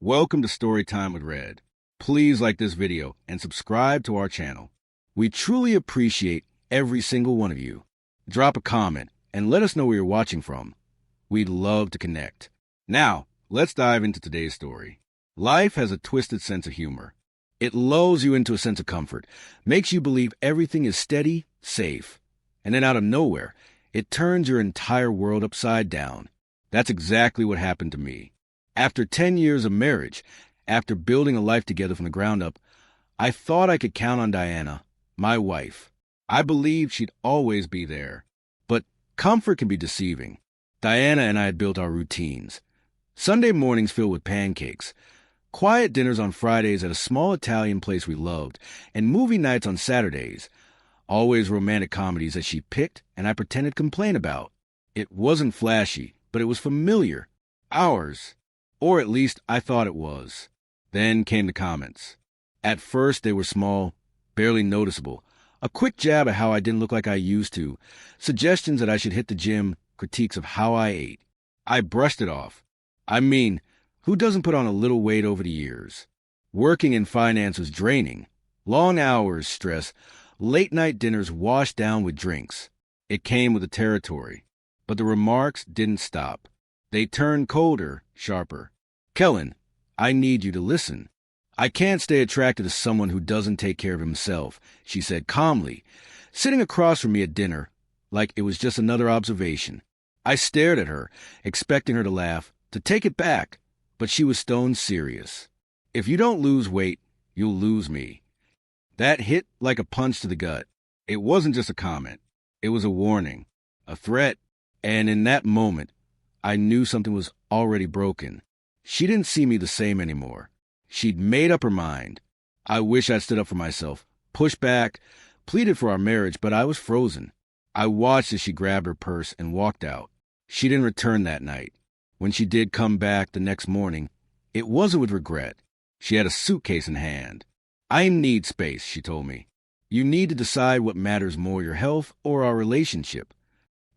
Welcome to Storytime with Red. Please like this video and subscribe to our channel. We truly appreciate every single one of you. Drop a comment and let us know where you're watching from. We'd love to connect. Now, let's dive into today's story. Life has a twisted sense of humor. It lulls you into a sense of comfort, makes you believe everything is steady, safe, and then out of nowhere, it turns your entire world upside down. That's exactly what happened to me. After 10 years of marriage, after building a life together from the ground up, I thought I could count on Diana, my wife. I believed she'd always be there. But comfort can be deceiving. Diana and I had built our routines. Sunday mornings filled with pancakes, quiet dinners on Fridays at a small Italian place we loved, and movie nights on Saturdays. Always romantic comedies that she picked and I pretended to complain about. It wasn't flashy, but it was familiar. Ours. Or at least I thought it was. Then came the comments. At first they were small, barely noticeable. A quick jab at how I didn't look like I used to. Suggestions that I should hit the gym. Critiques of how I ate. I brushed it off. I mean, who doesn't put on a little weight over the years? Working in finance was draining. Long hours, stress, late-night dinners washed down with drinks. It came with the territory. But the remarks didn't stop. They turned colder, sharper. Kellen, I need you to listen. I can't stay attracted to someone who doesn't take care of himself, she said calmly, sitting across from me at dinner, like it was just another observation. I stared at her, expecting her to laugh, to take it back, but she was stone serious. If you don't lose weight, you'll lose me. That hit like a punch to the gut. It wasn't just a comment. It was a warning, a threat, and in that moment, I knew something was already broken. She didn't see me the same anymore. She'd made up her mind. I wish I'd stood up for myself, pushed back, pleaded for our marriage, but I was frozen. I watched as she grabbed her purse and walked out. She didn't return that night. When she did come back the next morning, it wasn't with regret. She had a suitcase in hand. I need space, she told me. You need to decide what matters more, your health or our relationship.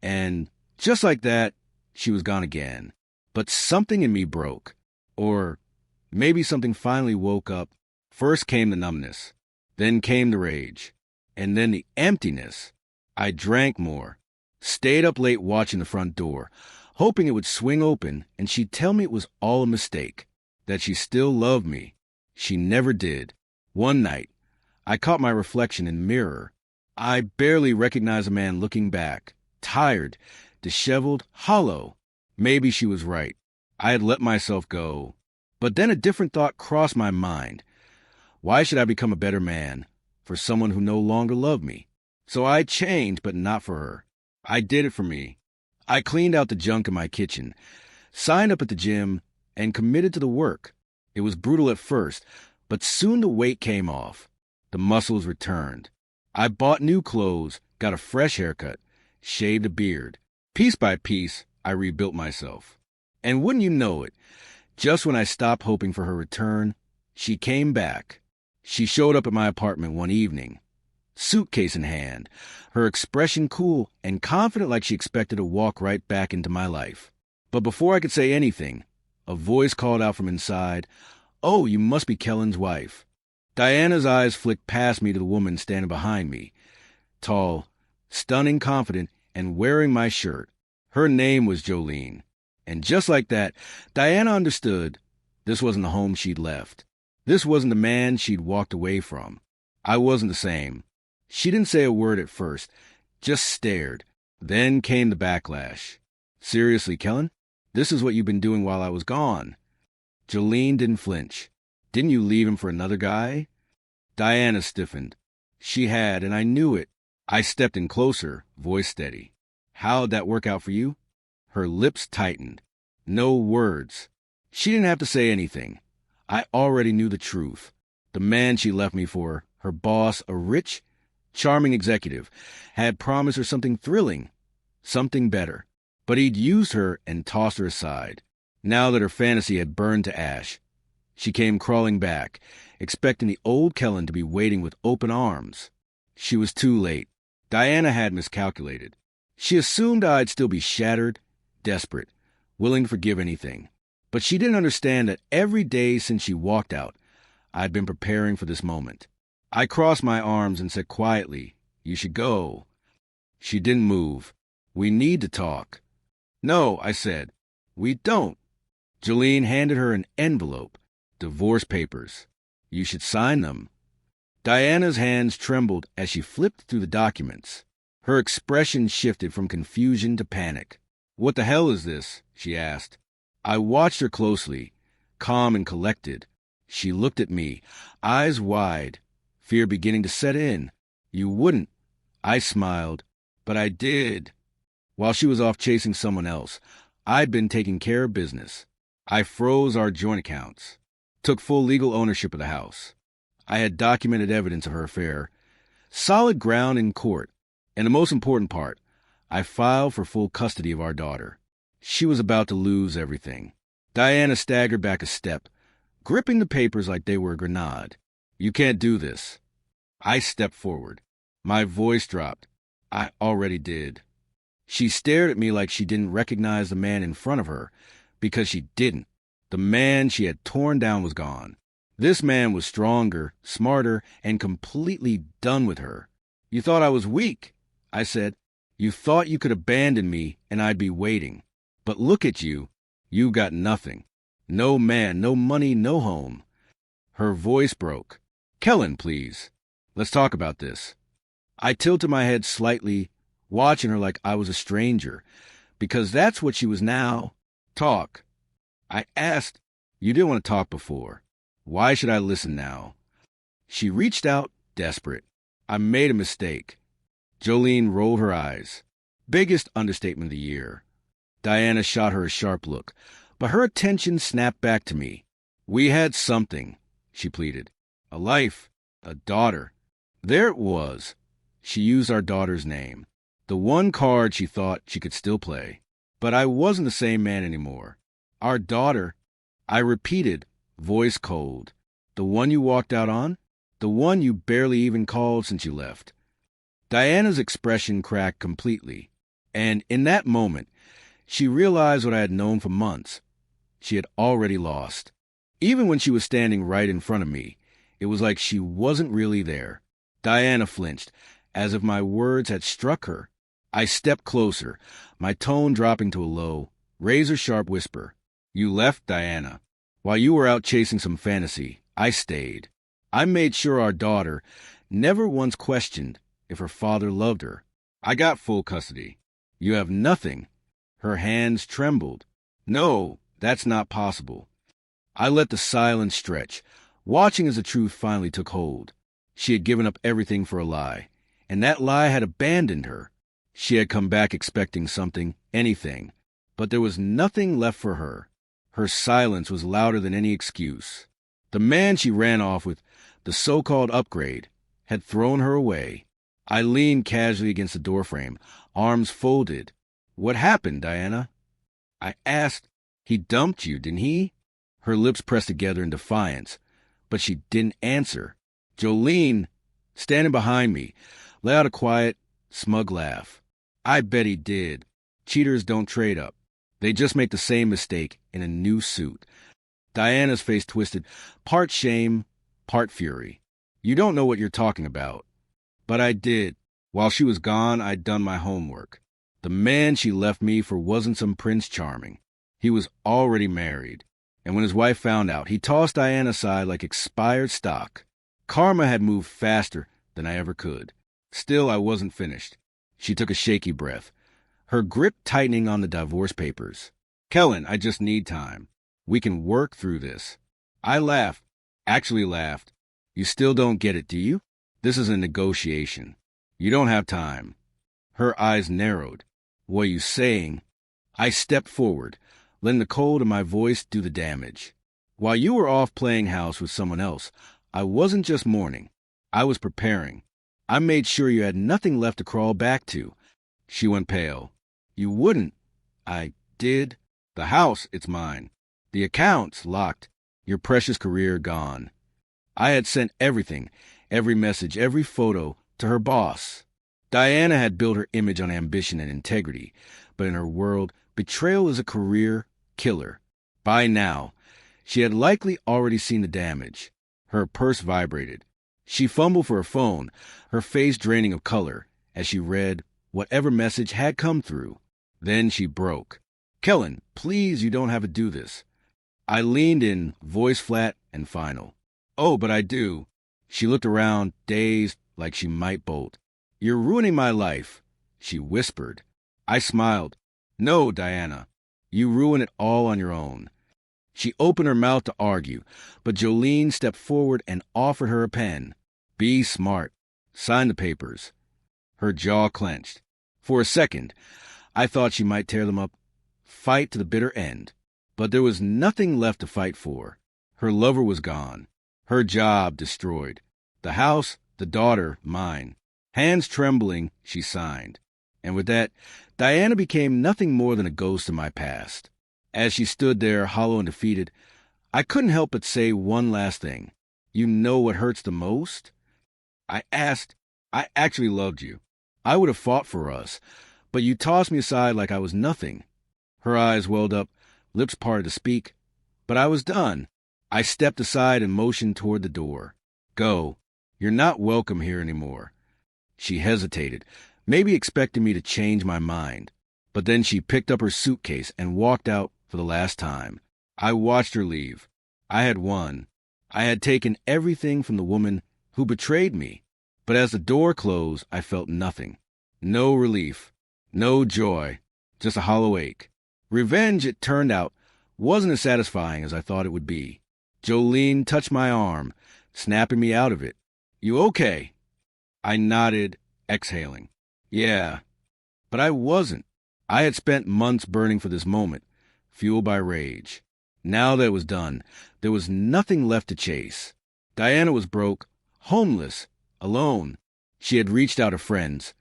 And just like that, she was gone again. But something in me broke. Or maybe something finally woke up. First came the numbness. Then came the rage. And then the emptiness. I drank more. Stayed up late watching the front door, hoping it would swing open and she'd tell me it was all a mistake. That she still loved me. She never did. One night, I caught my reflection in the mirror. I barely recognized a man looking back. Tired. Disheveled, hollow. Maybe she was right. I had let myself go. But then a different thought crossed my mind. Why should I become a better man for someone who no longer loved me? So I changed, but not for her. I did it for me. I cleaned out the junk in my kitchen, signed up at the gym, and committed to the work. It was brutal at first, but soon the weight came off. The muscles returned. I bought new clothes, got a fresh haircut, shaved a beard. Piece by piece, I rebuilt myself. And wouldn't you know it, just when I stopped hoping for her return, she came back. She showed up at my apartment one evening, suitcase in hand, her expression cool and confident like she expected to walk right back into my life. But before I could say anything, a voice called out from inside, "Oh, you must be Kellen's wife." Diana's eyes flicked past me to the woman standing behind me, tall, stunning, confident, and wearing my shirt. Her name was Jolene. And just like that, Diana understood this wasn't the home she'd left. This wasn't the man she'd walked away from. I wasn't the same. She didn't say a word at first, just stared. Then came the backlash. "Seriously, Kellen? This is what you've been doing while I was gone." Jolene didn't flinch. "Didn't you leave him for another guy?" Diana stiffened. She had, and I knew it. I stepped in closer, voice steady. "How'd that work out for you?" Her lips tightened. No words. She didn't have to say anything. I already knew the truth. The man she left me for, her boss, a rich, charming executive, had promised her something thrilling, something better. But he'd used her and tossed her aside. Now that her fantasy had burned to ash, she came crawling back, expecting the old Kellen to be waiting with open arms. She was too late. Diana had miscalculated. She assumed I'd still be shattered, desperate, willing to forgive anything. But she didn't understand that every day since she walked out, I'd been preparing for this moment. I crossed my arms and said quietly, "You should go." She didn't move. "We need to talk." "No," I said. "We don't." Jolene handed her an envelope. "Divorce papers. You should sign them." Diana's hands trembled as she flipped through the documents. Her expression shifted from confusion to panic. "What the hell is this?" she asked. I watched her closely, calm and collected. She looked at me, eyes wide, fear beginning to set in. "You wouldn't." I smiled. "But I did." While she was off chasing someone else, I'd been taking care of business. I froze our joint accounts, took full legal ownership of the house. I had documented evidence of her affair, solid ground in court, and the most important part, I filed for full custody of our daughter. She was about to lose everything. Diana staggered back a step, gripping the papers like they were a grenade. "You can't do this." I stepped forward. My voice dropped. "I already did." She stared at me like she didn't recognize the man in front of her, because she didn't. The man she had torn down was gone. This man was stronger, smarter, and completely done with her. "You thought I was weak," I said. "You thought you could abandon me and I'd be waiting. But look at you. You've got nothing. No man, no money, no home." Her voice broke. "Kellen, please. Let's talk about this." I tilted my head slightly, watching her like I was a stranger, because that's what she was now. "Talk." I asked. "You didn't want to talk before. Why should I listen now?" She reached out, desperate. "I made a mistake." Jolene rolled her eyes. Biggest understatement of the year. Diana shot her a sharp look, but her attention snapped back to me. "We had something," she pleaded. "A life, a daughter." There it was. She used our daughter's name, the one card she thought she could still play. But I wasn't the same man anymore. "Our daughter," I repeated, voice cold. "The one you walked out on? The one you barely even called since you left?" Diana's expression cracked completely, and in that moment, she realized what I had known for months. She had already lost. Even when she was standing right in front of me, it was like she wasn't really there. Diana flinched, as if my words had struck her. I stepped closer, my tone dropping to a low, razor-sharp whisper. "You left, Diana. While you were out chasing some fantasy, I stayed. I made sure our daughter never once questioned if her father loved her. I got full custody. You have nothing." Her hands trembled. "No, that's not possible." I let the silence stretch, watching as the truth finally took hold. She had given up everything for a lie, and that lie had abandoned her. She had come back expecting something, anything, but there was nothing left for her. Her silence was louder than any excuse. The man she ran off with, the so-called upgrade, had thrown her away. I leaned casually against the doorframe, arms folded. "What happened, Diana?" I asked. "He dumped you, didn't he?" Her lips pressed together in defiance, but she didn't answer. Jolene, standing behind me, let out a quiet, smug laugh. "I bet he did. Cheaters don't trade up. They just make the same mistake in a new suit." Diana's face twisted, part shame, part fury. "You don't know what you're talking about." But I did. While she was gone, I'd done my homework. The man she left me for wasn't some Prince Charming. He was already married. And when his wife found out, he tossed Diana aside like expired stock. Karma had moved faster than I ever could. Still, I wasn't finished. She took a shaky breath, her grip tightening on the divorce papers. "Kellen, I just need time. We can work through this." I laughed. Actually laughed. "You still don't get it, do you? This is a negotiation. You don't have time." Her eyes narrowed. "What are you saying?" I stepped forward, letting the cold of my voice do the damage. "While you were off playing house with someone else, I wasn't just mourning. I was preparing. I made sure you had nothing left to crawl back to." She went pale. "You wouldn't." I did. "The house, it's mine. The accounts, locked. Your precious career, gone." I had sent everything, every message, every photo, to her boss. Diana had built her image on ambition and integrity, but in her world, betrayal is a career killer. By now, she had likely already seen the damage. Her purse vibrated. She fumbled for her phone, her face draining of color, as she read whatever message had come through. Then she broke. "Kellen, please, you don't have to do this." I leaned in, voice flat and final. "Oh, but I do." She looked around, dazed, like she might bolt. "You're ruining my life," she whispered. I smiled. "No, Diana. You ruin it all on your own." She opened her mouth to argue, but Jolene stepped forward and offered her a pen. "Be smart. Sign the papers." Her jaw clenched. For a second, I thought she might tear them up, fight to the bitter end. But there was nothing left to fight for. Her lover was gone. Her job destroyed. The house, the daughter, mine. Hands trembling, she signed. And with that, Diana became nothing more than a ghost of my past. As she stood there, hollow and defeated, I couldn't help but say one last thing. "You know what hurts the most?" I asked. "I actually loved you. I would have fought for us, but you tossed me aside like I was nothing." Her eyes welled up, lips parted to speak, but I was done. I stepped aside and motioned toward the door. "Go. You're not welcome here anymore." She hesitated, maybe expecting me to change my mind. But then she picked up her suitcase and walked out for the last time. I watched her leave. I had won. I had taken everything from the woman who betrayed me. But as the door closed, I felt nothing. No relief. No joy. Just a hollow ache. Revenge, it turned out, wasn't as satisfying as I thought it would be. Jolene touched my arm, snapping me out of it. "You okay?" I nodded, exhaling. "Yeah." But I wasn't. I had spent months burning for this moment, fueled by rage. Now that it was done, there was nothing left to chase. Diana was broke, homeless, alone. She had reached out to friends,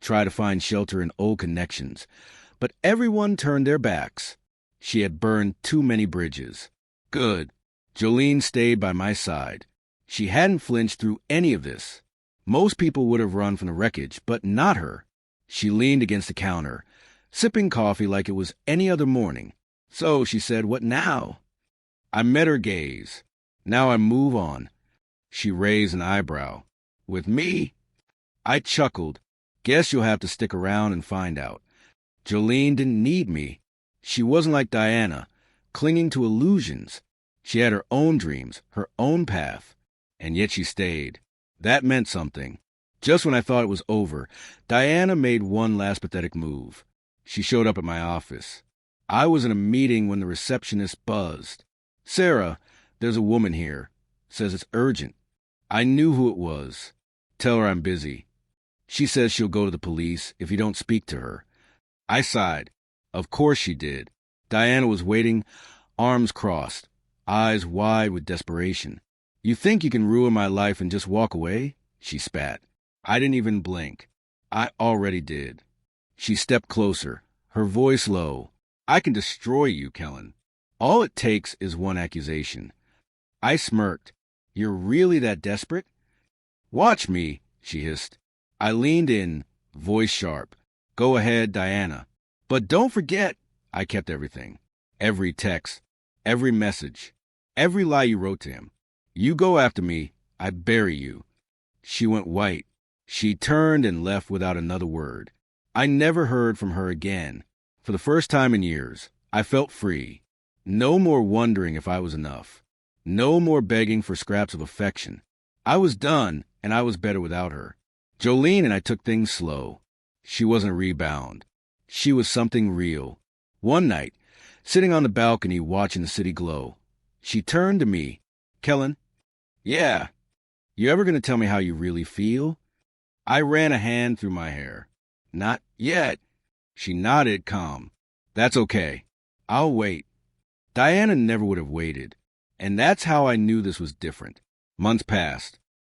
tried to find shelter in old connections, but everyone turned their backs. She had burned too many bridges. Good. Jolene stayed by my side. She hadn't flinched through any of this. Most people would have run from the wreckage, but not her. She leaned against the counter, sipping coffee like it was any other morning. "So," she said, "what now?" I met her gaze. "Now I move on." She raised an eyebrow. "With me?" I chuckled. "Guess you'll have to stick around and find out." Jolene didn't need me. She wasn't like Diana, clinging to illusions. She had her own dreams, her own path, and yet she stayed. That meant something. Just when I thought it was over, Diana made one last pathetic move. She showed up at my office. I was in a meeting when the receptionist buzzed. "Sarah, there's a woman here. Says it's urgent." I knew who it was. "Tell her I'm busy." She says she'll go to the police if you don't speak to her. I sighed. Of course she did. Diana was waiting, arms crossed, eyes wide with desperation. "You think you can ruin my life and just walk away?" she spat. I didn't even blink. I already did. She stepped closer, her voice low. "I can destroy you, Kellen. All it takes is one accusation." I smirked. "You're really that desperate?" "Watch me," she hissed. I leaned in, voice sharp. "Go ahead, Diana. But don't forget," I kept everything. Every text, every message, every lie you wrote to him. "You go after me, I bury you." She went white. She turned and left without another word. I never heard from her again. For the first time in years, I felt free. No more wondering if I was enough. No more begging for scraps of affection. I was done, and I was better without her. Jolene and I took things slow. She wasn't a rebound. She was something real. One night, sitting on the balcony watching the city glow, she turned to me. "Kellen?" "Yeah." "You ever going to tell me how you really feel?" I ran a hand through my hair. "Not yet." She nodded, calm. "That's okay. I'll wait." Diana never would have waited. And that's how I knew this was different. Months passed.